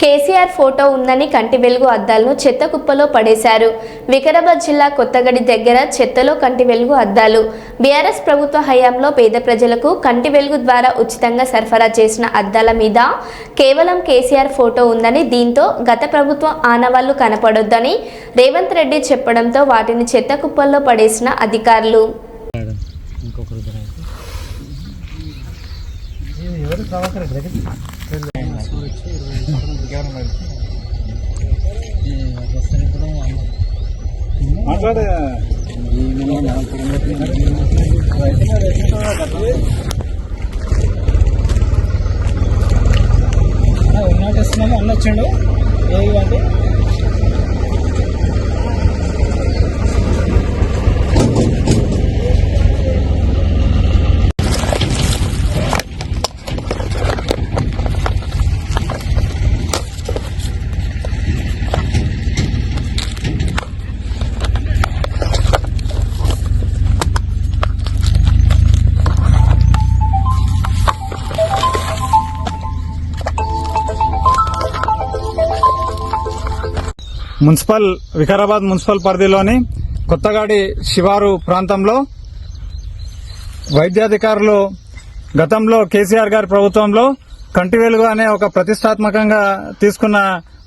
KCR photo ఉందని కంటి వెలుగు అద్దాలను చెత్త కుప్పలో పడేశారు. వికారాబాద్ జిల్లా కొత్తగడి దగ్గర చెత్తలో కంటి వెలుగు అద్దాలు. బీఆర్ఎస్ ప్రభుత్వ హయాంలో పేద ప్రజలకు కంటి వెలుగు ద్వారా ఉచితంగా సరఫరా చేసిన అద్దాల మీద కేవలం కేసీఆర్ ఫోటో ఉందని, దీంతో గత ప్రభుత్వం ఆనవాళ్లు కనపడొద్దని రేవంత్ రెడ్డి చెప్పడంతో వాటిని చెత్త కుప్పల్లో పడేసిన అధికారులు. ఉన్నట్టుస్తున్నాము అన్న వచ్చాడు ఏది మున్సిపల్ వికారాబాద్ మున్సిపల్ పరిధిలోని కొత్తగాడి శివారు ప్రాంతంలో వైద్యాధికారులు గతంలో కేసీఆర్ గారి ప్రభుత్వంలో కంటి వెలుగు అనే ఒక ప్రతిష్టాత్మకంగా తీసుకున్న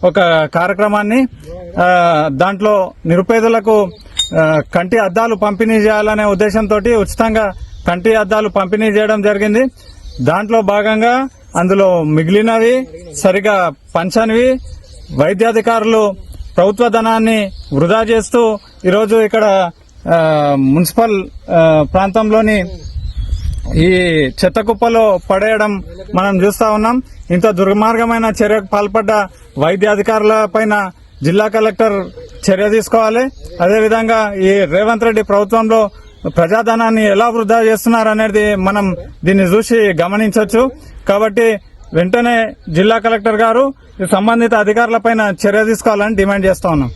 ఒక కార్యక్రమాన్ని దాంట్లో నిరుపేదలకు కంటి అద్దాలు పంపిణీ చేయాలనే ఉద్దేశంతో ఉచితంగా కంటి అద్దాలు పంపిణీ చేయడం జరిగింది. దాంట్లో భాగంగా అందులో మిగిలినవి సరిగా పంచనివి వైద్యాధికారులు ప్రభుత్వ ధనాన్ని వృధా చేస్తూ ఈరోజు ఇక్కడ మున్సిపల్ ప్రాంతంలోని ఈ చెత్త కుప్పలో పడేయడం మనం చూస్తా ఉన్నాం. ఇంత దుర్మార్గమైన చర్యకు పాల్పడ్డ వైద్యాధికారుల పైన జిల్లా కలెక్టర్ చర్య తీసుకోవాలి. అదేవిధంగా ఈ రేవంత్ రెడ్డి ప్రభుత్వంలో ప్రజాధనాన్ని ఎలా వృధా చేస్తున్నారనేది మనం దీన్ని చూసి గమనించవచ్చు. కాబట్టి వెంటనే జిల్లా కలెక్టర్ గారు సంబంధిత అధికారులపైన చర్య తీసుకోవాలని డిమాండ్ చేస్తా ఉన్నాం.